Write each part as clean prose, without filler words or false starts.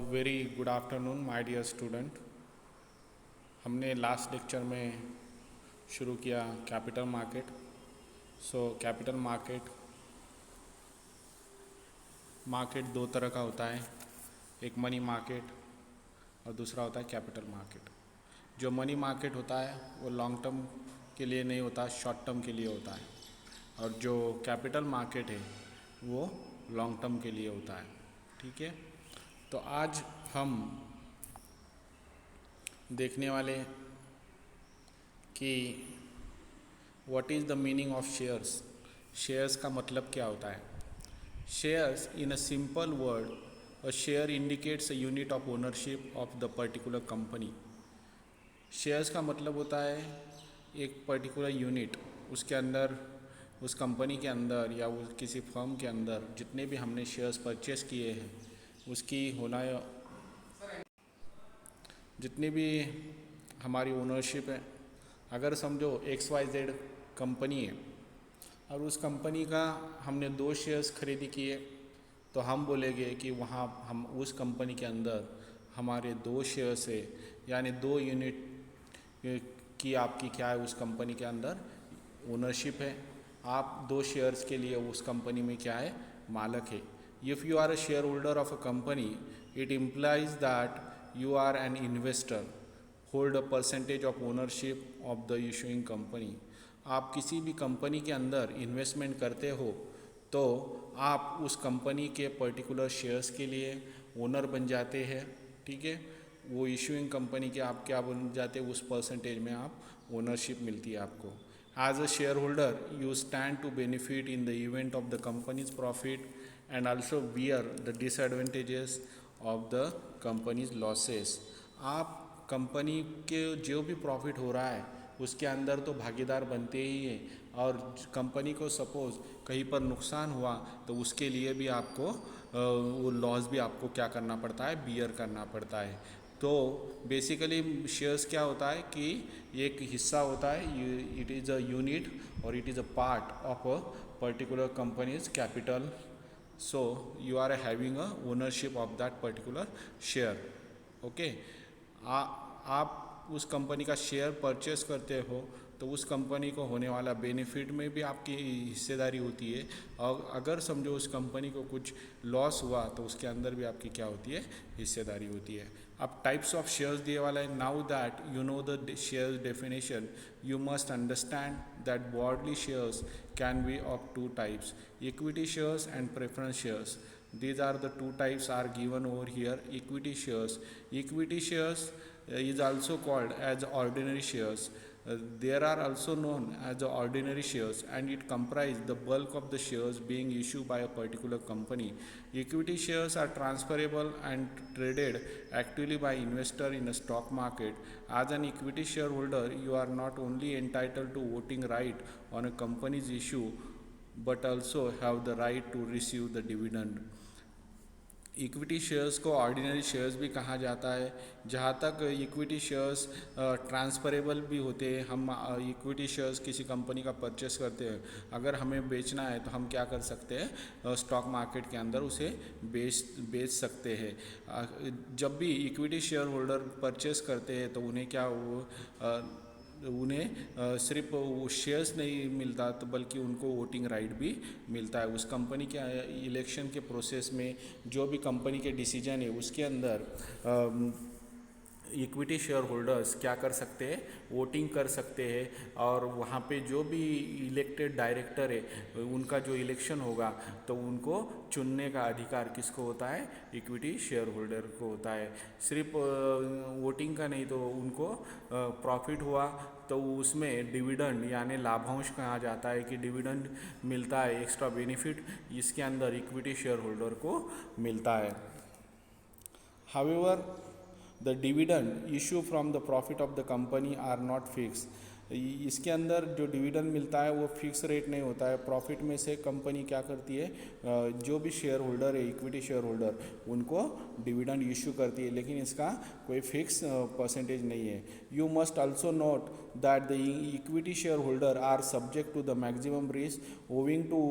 Very good afternoon my dear student. हमने last lecture में शुरू किया कैपिटल मार्केट। कैपिटल मार्केट दो तरह का होता है, एक मनी मार्केट और दूसरा होता है कैपिटल मार्केट। जो मनी मार्केट होता है वो लॉन्ग टर्म के लिए नहीं होता, शॉर्ट टर्म के लिए होता है, और जो कैपिटल मार्केट है वो लॉन्ग टर्म के लिए होता है। ठीक है, तो आज हम देखने वाले कि what is the meaning of shares. Shares का मतलब क्या होता है। Shares in a simple word, a share indicates a unit of ownership of the particular company. Shares का मतलब होता है एक पर्टिकुलर यूनिट, उसके अंदर, उस कंपनी के अंदर या उस किसी फर्म के अंदर जितने भी हमने शेयर्स परचेस किए हैं उसकी होना, जितनी भी हमारी ओनरशिप है। अगर समझो XYZ कंपनी है और उस कंपनी का हमने 2 शेयर्स खरीदी किए, तो हम बोलेंगे कि वहाँ हम उस कंपनी के अंदर हमारे 2 शेयर्स है, यानी 2 यूनिट की आपकी क्या है, उस कंपनी के अंदर ओनरशिप है। आप 2 शेयर्स के लिए उस कंपनी में क्या है, मालक है। If you are a shareholder of a company, it implies that you are an investor, hold a percentage of ownership of the issuing company। आप किसी भी कंपनी के अंदर इन्वेस्टमेंट करते हो तो आप उस कंपनी के पर्टिकुलर शेयर्स के लिए ओनर बन जाते हैं। ठीक है, वो इशूइंग कंपनी के आप क्या बन जाते हैं, उस परसेंटेज में आप ओनरशिप मिलती है आपको। As a shareholder you stand to benefit in the event of the company's profit and also bear the disadvantages of the company's losses. आप कंपनी के जो भी प्रॉफिट हो रहा है उसके अंदर तो भागीदार बनते ही हैं, और कंपनी को सपोज़ कहीं पर नुकसान हुआ तो उसके लिए भी आपको वो लॉस भी आपको क्या करना पड़ता है, बियर करना पड़ता है। तो बेसिकली शेयर्स क्या होता है कि एक हिस्सा होता है, इट इज़ अ यूनिट और it is a part of a particular companies capital. So you are having a ownership of that particular share। Okay, आप उस कंपनी का शेयर परचेस करते हो तो उस कंपनी को होने वाला बेनिफिट में भी आपकी हिस्सेदारी होती है, और अगर समझो उस कंपनी को कुछ लॉस हुआ तो उसके अंदर भी आपकी क्या होती है, हिस्सेदारी होती है। अब टाइप्स ऑफ शेयर्स दिए वाला है। Now that you know the shares definition, you must understand that broadly shares can be of 2 types, equity shares and preference shares। These are the 2 types are given over here। Equity shares, equity shares is also called as ordinary shares। There are also known as the ordinary shares, and it comprises the bulk of the shares being issued by a particular company। Equity shares are transferable and traded actively by investor in a stock market। As an equity shareholder, you are not only entitled to voting right on a company's issue, but also have the right to receive the dividend। Equity shares को ordinary shares भी कहा जाता है। जहाँ तक equity shares transferable भी होते हैं, हम इक्विटी शेयर्स किसी कंपनी का परचेस करते हैं, अगर हमें बेचना है तो हम क्या कर सकते हैं, स्टॉक मार्केट के अंदर उसे बेच सकते हैं। जब भी इक्विटी शेयर होल्डर परचेस करते हैं तो उन्हें क्या, उन्हें सिर्फ वो शेयर्स नहीं मिलता तो बल्कि उनको वोटिंग राइट भी मिलता है। उस कंपनी के इलेक्शन के प्रोसेस में जो भी कंपनी के डिसीजन है उसके अंदर इक्विटी शेयर होल्डर्स क्या कर सकते हैं, वोटिंग कर सकते हैं, और वहाँ पे जो भी इलेक्टेड डायरेक्टर है उनका जो इलेक्शन होगा तो उनको चुनने का अधिकार किसको होता है, इक्विटी शेयर होल्डर को होता है। सिर्फ वोटिंग का नहीं, तो उनको प्रॉफिट हुआ तो उसमें डिविडेंड यानी लाभांश कहा जाता है कि डिविडेंड मिलता है, एक्स्ट्रा बेनिफिट इसके अंदर इक्विटी शेयर होल्डर को मिलता है। However the dividend issue from the profit of the company are not fix. इसके अंदर जो डिविडेंड मिलता है वो फिक्स रेट नहीं होता है। प्रॉफिट में से कंपनी क्या करती है, जो भी शेयर होल्डर है, इक्विटी शेयर होल्डर, उनको डिविडेंड इशू करती है, लेकिन इसका कोई फिक्स परसेंटेज नहीं है। You must also note that the equity shareholder are subject to the maximum risk owing to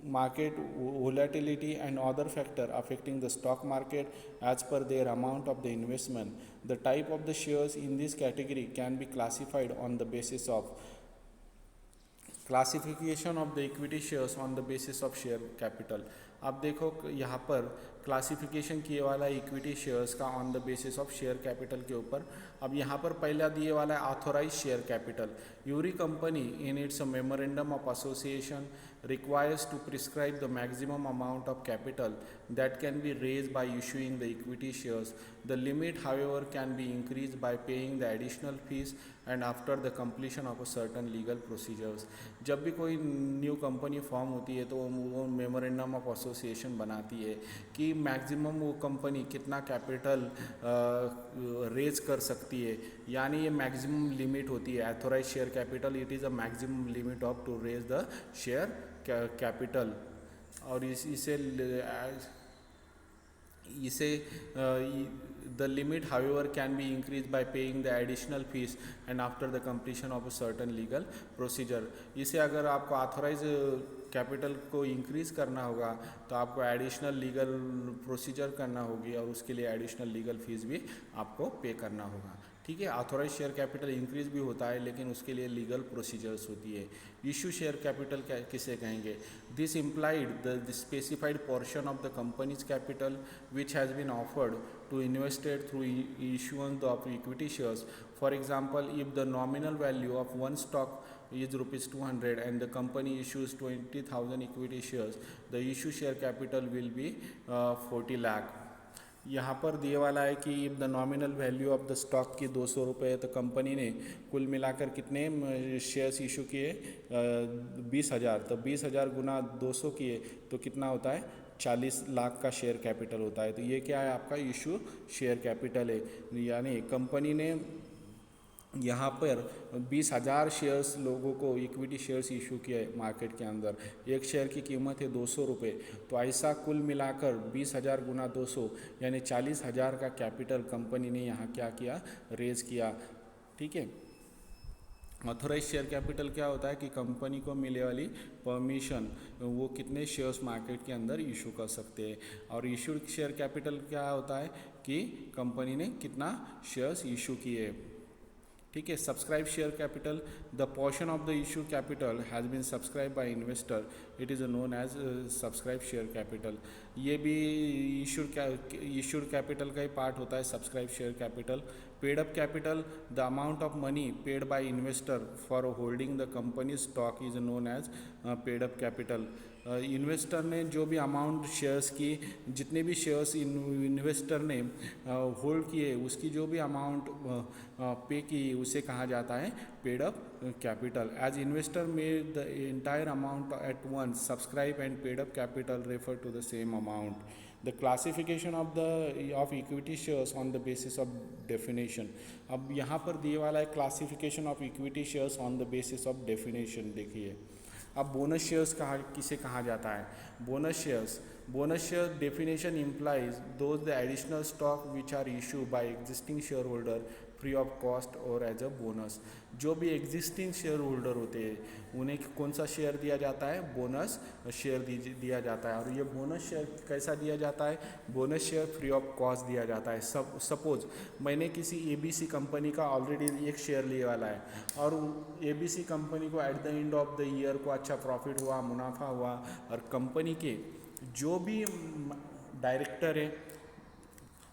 market volatility and other factor affecting the stock market as per their amount of the investment. The type of the shares in this category can be classified on the basis of classification of the equity shares on the basis of share capital. अब देखो यहाँ पर classification किए वाला है equity shares का on the basis of share capital के ऊपर. अब यहाँ पर पहला दिए वाला है authorise share capital. Every company in its memorandum of association requires to prescribe the maximum amount of capital that can be raised by issuing the equity shares. The limit, however, can be increased by paying the additional fees and after the completion of a certain legal procedures. जब भी कोई new company form होती है तो वो memorandum of association बनाती है कि मैक्सिमम वो कंपनी कितना कैपिटल रेज कर सकती है, यानी ये मैक्सिमम लिमिट होती है. Authorise share capital it is a maximum limit of to raise the share capital. और इसे the limit however can be increased by paying the additional fees and after the completion of a certain legal procedure. इसे अगर आपको authorise capital को increase करना होगा तो आपको एडिशनल लीगल प्रोसीजर करना होगी और उसके लिए एडिशनल लीगल फीस भी आपको पे करना होगा. ठीक है. ऑथोराइज शेयर कैपिटल इंक्रीज भी होता है लेकिन उसके लिए लीगल प्रोसीजर्स होती है. इशू शेयर कैपिटल किसे कहेंगे? This implied the specified portion of the company's capital which has been offered to invested through issuance of equity shares. For example, if the nominal value of one stock is rupees 200 and the company issues 20,000 equity shares, the issue share capital will be 40 lakh. यहाँ पर दिए वाला है कि if the nominal value of the stock की 200 रुपये, तो company ने कुल मिलाकर कितने शेयर्स इशू किए? 20,000. तो 20,000 गुना 200 किए तो कितना होता है? 40 लाख का शेयर कैपिटल होता है. तो ये क्या है? आपका इशू शेयर कैपिटल है. यानी कंपनी ने यहाँ पर 20,000 शेयर्स लोगों को इक्विटी शेयर्स इशू किया है मार्केट के अंदर. एक शेयर की कीमत है 200 रुपये. तो ऐसा कुल मिलाकर 20,000 गुना 200 यानी 40,000 का कैपिटल कंपनी ने यहाँ क्या किया? रेज किया. ठीक है. ऑथोराइज शेयर कैपिटल क्या होता है कि कंपनी को मिले वाली परमिशन, वो कितने शेयर्स मार्केट के अंदर इशू कर सकते हैं. और इशूड शेयर कैपिटल क्या होता है कि कंपनी ने कितना शेयर्स इशू किए. ठीक है. Subscribe share capital, the portion of the issue capital has been subscribe by investor, it is known as subscribe share capital. ये भी इशूड कैपिटल का ही पार्ट होता है subscribe share capital. Paid up capital, the amount of money paid by investor for holding the company stock is known as paid up capital. Investor ने जो भी amount shares की, जितने भी शेयर्स इन्वेस्टर ने होल्ड किए, उसकी जो भी अमाउंट पे की उसे कहा जाता है paid up capital. As investor made the entire amount at once subscribe and paid up capital refer to the same amount. The classification of equity shares on the basis of definition. अब यहाँ पर दिए वाला है classification of equity shares on the basis of definition. देखिए अब bonus shares किसे कहा जाता है? Bonus share definition implies those the additional stock which are issued by existing shareholder free of cost और एज अ बोनस. जो भी existing share holder होते हैं उन्हें कौन सा शेयर दिया जाता है? बोनस शेयर दिया जाता है. और ये बोनस शेयर कैसा दिया जाता है? Bonus share free of cost दिया जाता है. सपोज मैंने किसी ABC कंपनी का ऑलरेडी एक शेयर लिए वाला है और ABC कंपनी को at the end of the year को अच्छा प्रॉफिट हुआ, मुनाफा हुआ, और कंपनी के जो भी डायरेक्टर है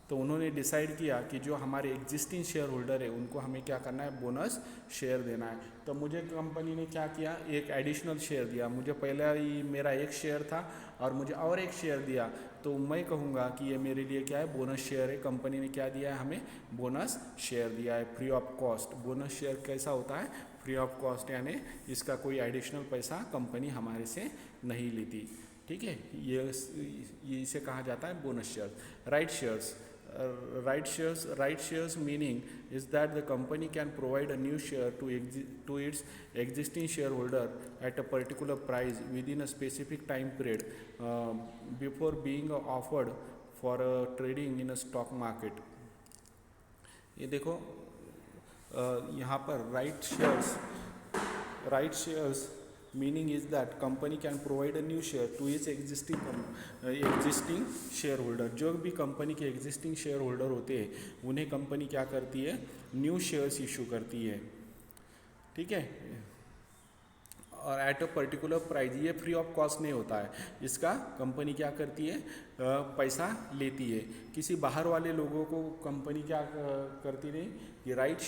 तो उन्होंने डिसाइड किया कि जो हमारे एग्जिस्टिंग शेयर होल्डर है उनको हमें क्या करना है? बोनस शेयर देना है. तो मुझे कंपनी ने क्या किया? एक एडिशनल शेयर दिया. मुझे पहले ही मेरा एक शेयर था और मुझे और एक शेयर दिया, तो मैं कहूँगा कि ये मेरे लिए क्या है? बोनस शेयर है. कंपनी ने क्या दिया है? हमें बोनस शेयर दिया है free of cost. Bonus share कैसा होता है? फ्री ऑफ कॉस्ट, यानी इसका कोई एडिशनल पैसा कंपनी हमारे से नहीं लेती. ठीक है. ये इसे कहा जाता है bonus share. Right shares. Right shares meaning is that the company can provide a new share to its existing shareholder at a particular price within a specific time period before being offered for trading in a stock market. ये देखो यहाँ पर right shares meaning is that company can provide a new share to its existing shareholder. जो भी company के existing share holder होते हैं उन्हें कंपनी क्या करती है, न्यू शेयर्स इशू करती है, ठीक है, और एट अ पर्टिकुलर प्राइस। ये फ्री ऑफ कॉस्ट नहीं होता है, इसका कंपनी क्या करती है, पैसा लेती है। किसी बाहर वाले लोगों को कंपनी क्या करती नहीं कि राइट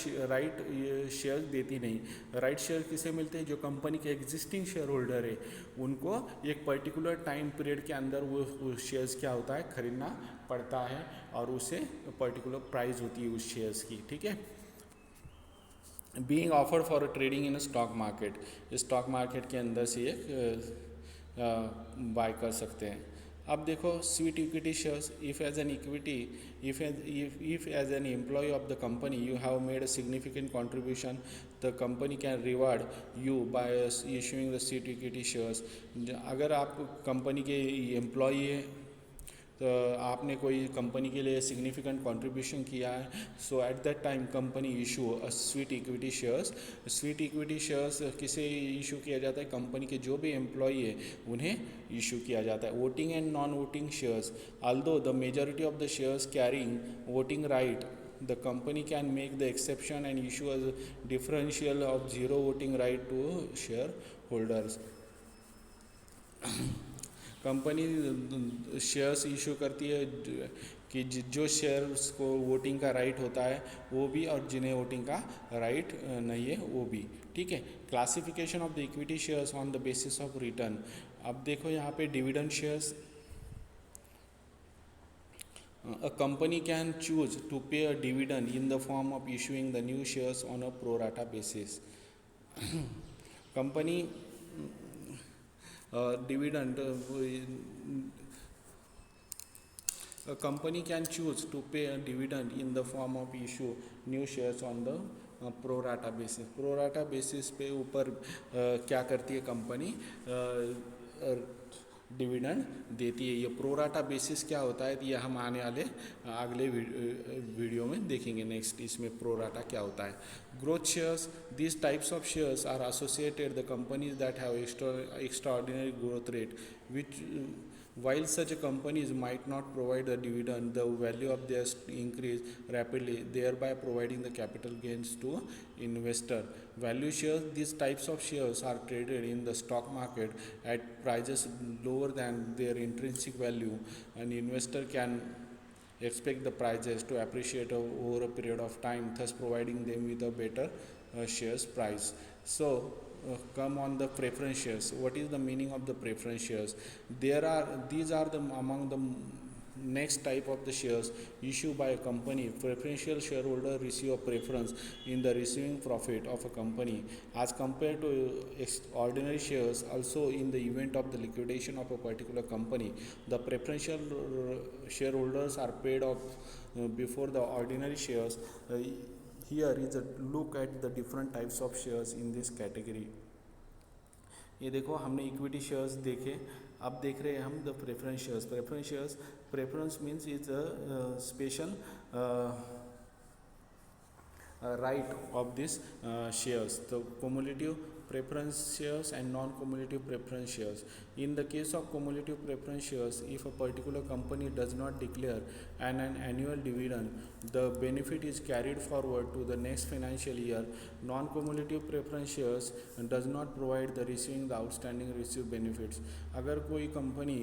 शेयर देती नहीं। राइट शेयर किसे मिलते हैं, जो कंपनी के एग्जिस्टिंग शेयर होल्डर है उनको एक पर्टिकुलर टाइम पीरियड के अंदर वो शेयर्स क्या होता है, खरीदना पड़ता है, और उसे पर्टिकुलर प्राइस होती है उस शेयर्स की, ठीक है। Being offered for trading in stock market, stock market के अंदर से बाय कर सकते हैं। अब देखो sweet equity shares, if as an equity, if as an employee of the company you have made a significant contribution, the company can reward you by issuing the sweet equity shares। अगर आप company के employee है तो आपने कोई company के लिए significant contribution किया है, so at that time company issue a sweet equity shares. Sweet equity shares किसे इशू किया जाता है, कंपनी के जो भी एम्प्लॉई है उन्हें इशू किया जाता है। Voting and non voting shares, although the majority of the shares carrying voting right, the company can make the exception and issue a differential of zero voting right to shareholders। Company shares issue करती है कि जो shares को voting का right होता है वो भी, और जिन्हें वोटिंग का राइट नहीं है वो भी, ठीक है। Classification of the equity shares on the basis of return. अब देखो यहाँ पे dividend shares, a company can choose to pay a dividend in the form of issuing the new shares on a pro rata basis। Company dividend, a company can choose to pay a dividend in the form of issue new shares on the pro rata basis। pro rata basis पे ऊपर क्या करती है company, dividend देती है। ये pro rata basis क्या होता है, ये हम आने वाले अगले वीडियो में देखेंगे। नेक्स्ट इसमें प्रोराटा क्या होता है। Growth shares, this types of shares are associated the company's that have extraordinary growth rate, which while such companies might not provide a dividend, the value of theirs increase rapidly, thereby providing the capital gains to investor। Value shares, these types of shares are traded in the stock market at prices lower than their intrinsic value, and investor can expect the prices to appreciate over a period of time, thus providing them with a better shares price। So come on the preference shares। What is the meaning of the preference shares? These are the among the next type of the shares issued by a company। Preferential shareholder receive a preference in the receiving profit of a company as compared to ordinary shares। Also in the event of the liquidation of a particular company, the preferential shareholders are paid off before the ordinary shares। Here is a look at the different types of shares in this category। ये देखो हमने equity shares देखे, अब देख रहे हैं हम the preference shares. Preference means is a special right of these shares, the cumulative preference shares and non-cumulative preference shares। In the case of cumulative preference shares, if a particular company does not declare an annual dividend, the benefit is carried forward to the next financial year। Non-cumulative preference shares does not provide the receiving the outstanding received benefits। अगर कोई company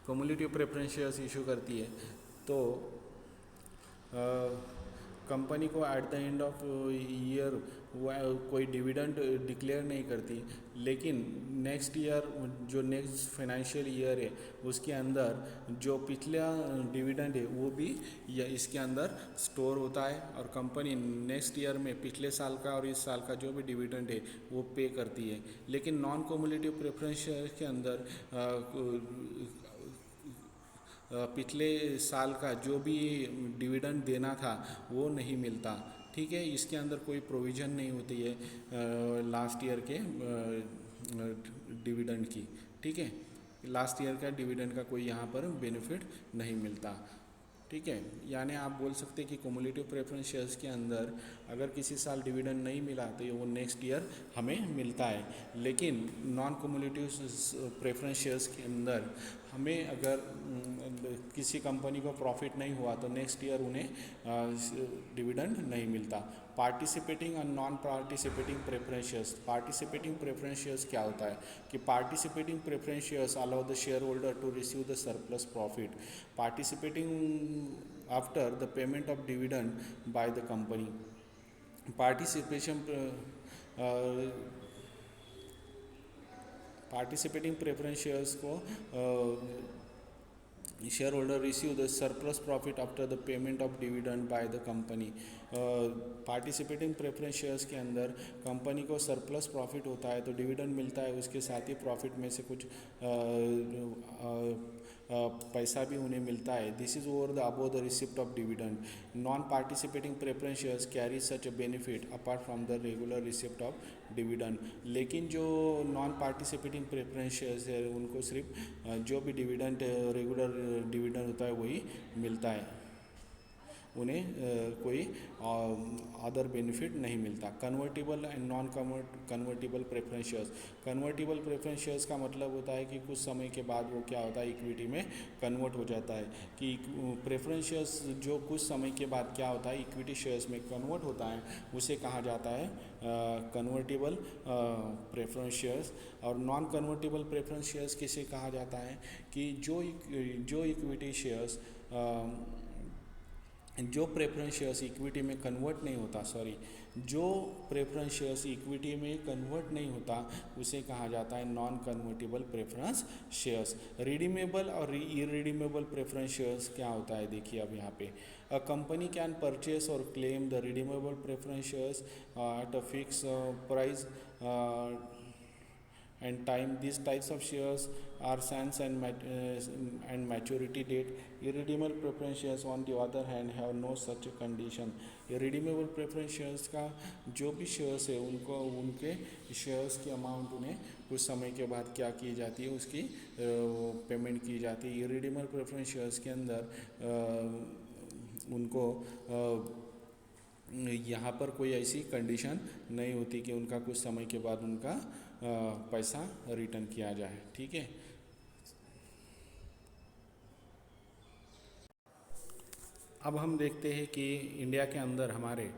cumulative preference shares issue करती है तो company को at the end of year कोई dividend declare नहीं करती, लेकिन नेक्स्ट ईयर जो नेक्स्ट फाइनेंशियल ईयर है उसके अंदर जो पिछला डिविडेंड है वो भी इसके अंदर स्टोर होता है, और कंपनी नेक्स्ट ईयर में पिछले साल का और इस साल का जो भी डिविडेंड है वो पे करती है। लेकिन नॉन कम्युलेटिव प्रेफरेंस शेयर के अंदर पिछले साल का जो भी डिविडेंड देना था वो नहीं मिलता, ठीक है। इसके अंदर कोई प्रोविज़न नहीं होती है लास्ट ईयर के डिविडेंड की, ठीक है। लास्ट ईयर का डिविडेंड का कोई यहाँ पर बेनिफिट नहीं मिलता। ठीक है। यानी आप बोल सकते हैं कि क्युमुलेटिव प्रेफरेंस शेयर्स के अंदर अगर किसी साल डिविडेंड नहीं मिला तो ये वो नेक्स्ट ईयर हमें मिलता है, लेकिन नॉन क्युमुलेटिव प्रेफरेंस शेयर्स के अंदर हमें अगर किसी कंपनी को प्रॉफिट नहीं हुआ तो नेक्स्ट ईयर उन्हें डिविडेंड नहीं मिलता। पार्टिसिपेटिंग और non participating preference shares. Participating preference shares क्या होता है कि participating preference shares allow the shareholder to receive the surplus profit participating after the payment of dividend by the company. Participation participating preference shares को share holder receive the surplus profit after the payment of dividend by the company. Participating preference shares के अंदर company को surplus profit होता है तो dividend मिलता है, उसके साथ ही प्रॉफिट में से कुछ पैसा भी उन्हें मिलता है। This is over the above the receipt of dividend. Non participating preference shares carry such a benefit apart from the regular receipt of dividend. लेकिन जो नॉन पार्टिसिपेटिंग प्रेफरेंस शेयर्स है उनको सिर्फ जो भी डिविडेंड रेगुलर डिविडेंड होता है वही मिलता है, उन्हें कोई अदर बेनिफिट नहीं मिलता। Convertible and non convertible preference shares. Convertible preference shares का मतलब होता है कि कुछ समय के बाद वो क्या होता है, इक्विटी में कन्वर्ट हो जाता है। कि प्रेफरेंस शेयर्स जो कुछ समय के बाद क्या होता है इक्विटी शेयर्स में कन्वर्ट होता है उसे कहा जाता है कन्वर्टिबल प्रेफरेंस शेयर्स। और नॉन कन्वर्टिबल प्रेफरेंस शेयर्स किसे कहा जाता है कि जो इक्विटी शेयर्स जो प्रेफरेंस शेयर्स इक्विटी में कन्वर्ट नहीं होता, जो प्रेफरेंस शेयर्स इक्विटी में कन्वर्ट नहीं होता उसे कहा जाता है non convertible preference shares. Redeemable और इरिडीमेबल प्रेफरेंस शेयर्स क्या होता है देखिए अब यहाँ पे। अ कंपनी कैन परचेस और claim the redeemable preference shares at a fix price and time. These types of shares are sans and maturity date. Irredeemable preference shares on the other hand have no such condition. Irredeemable preference shares का जो भी shares है उनको उनके shares की amount उन्हें कुछ समय के बाद क्या की जाती है उसकी पेमेंट की जाती है। इरिडीमेबल प्रेफरेंस शेयर्स के अंदर उनको यहाँ पर कोई ऐसी कंडीशन नहीं होती कि उनका कुछ समय के बाद उनका पैसा रिटर्न किया जाए, ठीक है। अब हम देखते हैं कि इंडिया के अंदर हमारे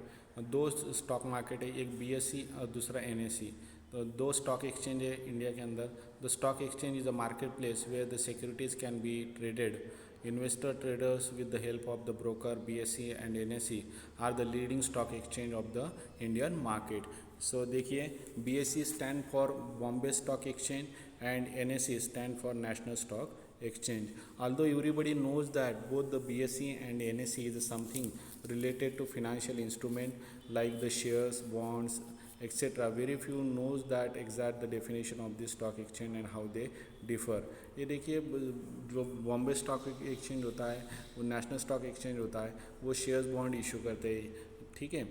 दो स्टॉक मार्केट है, एक बीएसई और दूसरा एनएसई। तो दो स्टॉक एक्सचेंज है इंडिया के अंदर। The stock exchange is a market place where the securities can be traded. Investor traders with the help of the broker BSE and NSE are the leading stock exchange of the Indian market. So देखिए BSE stand for Bombay Stock Exchange and NSE stand for National Stock Exchange. Although everybody knows that both the BSE and NSE is something related to financial instrument like the shares, bonds, etc. Very few knows that exact the definition of this stock exchange and how they differ. ये देखिए जो Bombay stock exchange होता है वो national stock exchange होता है, वो shares bond issue करते हैं, ठीक है।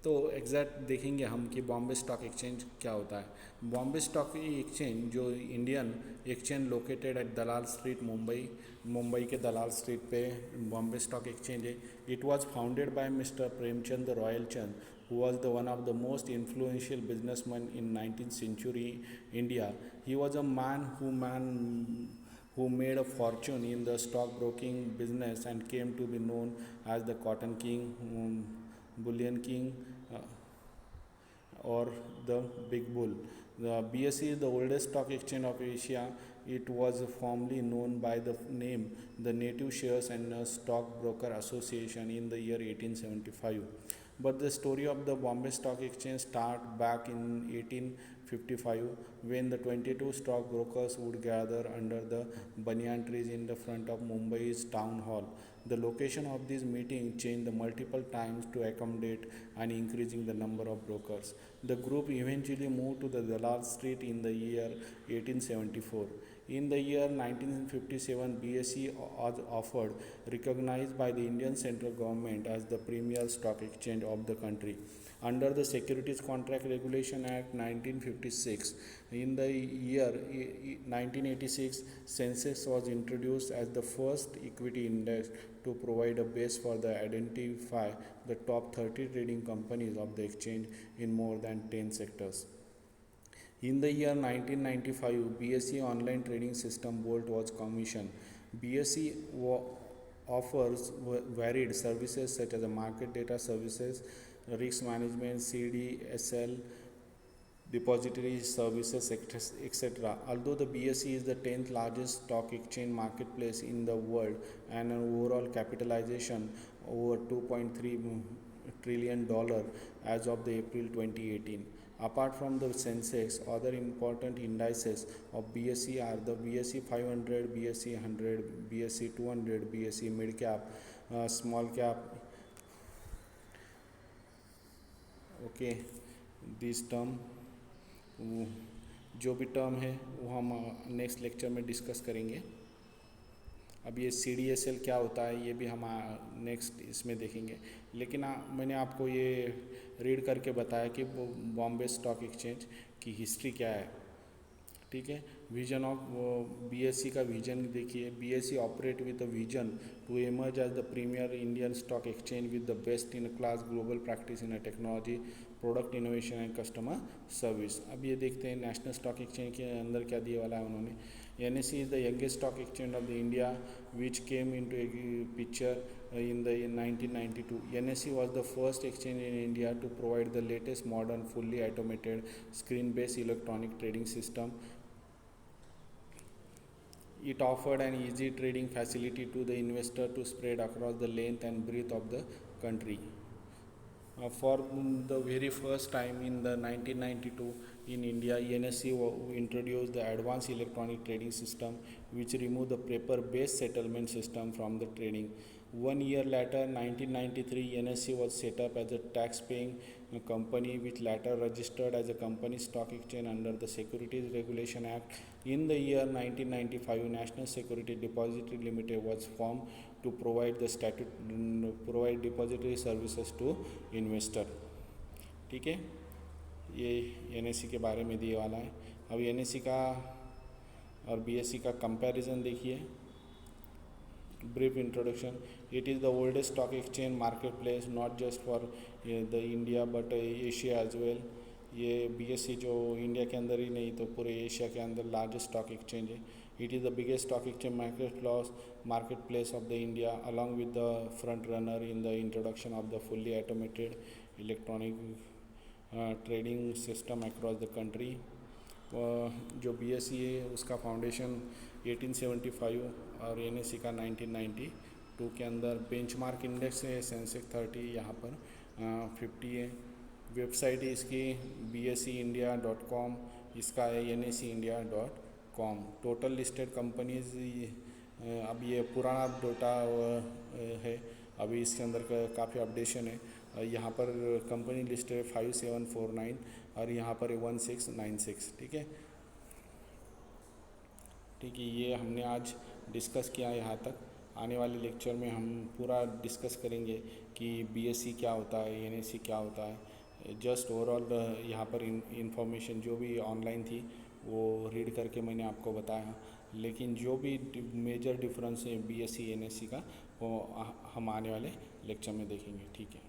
तो एग्जैक्ट देखेंगे हम कि बॉम्बे स्टॉक एक्सचेंज क्या होता है। बॉम्बे स्टॉक एक्सचेंज जो Indian exchange located at Dalal street Mumbai के दलाल स्ट्रीट पे बॉम्बे स्टॉक एक्सचेंज है। It was founded by mister Premchand royal Chand who was the one of the most influential businessmen in 19th century India. He was a man who made a fortune in the stockbroking business and came to be known as the Cotton King, Bullion King, or the Big Bull. The BSE is the oldest stock exchange of Asia. It was formerly known by the name the Native Shares and Stockbroker Association in the year 1875. But the story of the Bombay Stock Exchange starts back in 1855 when the 22 stockbrokers would gather under the banyan trees in the front of Mumbai's town hall. The location of this meeting changed multiple times to accommodate and increasing the number of brokers. The group eventually moved to the Dalal Street in the year 1874. In the year 1957, BSE was offered, recognized by the Indian central government as the premier stock exchange of the country. Under the Securities Contract Regulation Act 1956, in the year 1986, Sensex was introduced as the first equity index to provide a base for the identify the top 30 trading companies of the exchange in more than 10 sectors. In the year 1995, BSE online trading system Bolt was commissioned. BSE offers varied services such as market data services, risk management, CDSL, depository services, etc. Although the BSE is the 10th largest stock exchange marketplace in the world and an overall capitalization over $2.3 trillion as of the April 2018. Apart from the Sensex, other important indices of BSE are the BSE 500, BSE 100, BSE 200, BSE mid cap, small cap. Okay, this term जो भी term है वो हम next lecture में discuss करेंगे. अब ये CDSL क्या होता है ये भी हम नेक्स्ट इसमें देखेंगे. लेकिन मैंने आपको ये रीड करके बताया कि बॉम्बे स्टॉक एक्सचेंज की हिस्ट्री क्या है. ठीक है. विजन ऑफ BSE का विजन देखिए. BSE operate with the vision to emerge as the premier Indian stock exchange with the best in class global practice in technology, product innovation and customer service. अब ये देखते हैं national stock exchange के अंदर क्या दिया वाला है उन्होंने. NSE is the youngest stock exchange of the India, which came into a picture in 1992. NSE was the first exchange in India to provide the latest modern, fully automated, screen-based electronic trading system. It offered an easy trading facility to the investor to spread across the length and breadth of the country. For the very first time in the 1992 in India, NSE introduced the advanced electronic trading system, which removed the paper-based settlement system from the trading. 1 year later, 1993, NSE was set up as a tax-paying company, which later registered as a company stock exchange under the Securities Regulation Act. In the year 1995, National Security Depository Limited was formed to provide depository services to investor. ठीक है. ये NSE के बारे में दिए वाला है. अब NSE का और BSE का कंपैरिजन देखिए. Brief introduction. It is the oldest stock exchange marketplace not just for the India but Asia as well. ये BSE जो इंडिया के अंदर ही नहीं तो पूरे एशिया के अंदर लार्जेस्ट स्टॉक एक्सचेंज है. It is the biggest stock exchange marketplace of the India, along with the front runner in the introduction of the fully automated electronic trading system across the country. जो BSE है उसका foundation 1875 और NSE का 1992 के अंदर. Benchmark index है Sensex 30, यहाँ पर 50 है. वेबसाइट है इसकी bseindia.com, इसका है NSEindia.com. टोटल लिस्टेड कंपनीज, अब ये पुराना डेटा है, अभी इसके अंदर काफ़ी अपडेशन है. यहाँ पर कंपनी लिस्ट है 5749 और यहाँ पर 1696. ठीक है. ठीक है. ये हमने आज डिस्कस किया यहाँ तक. आने वाले लेक्चर में हम पूरा डिस्कस करेंगे कि BSE क्या होता है, NSE क्या होता है. जस्ट ओवरऑल यहाँ पर इंफॉर्मेशन जो भी ऑनलाइन थी वो रीड करके मैंने आपको बताया. लेकिन जो भी मेजर डिफरेंस है BSE NSE का वो हम आने वाले लेक्चर में देखेंगे. ठीक है.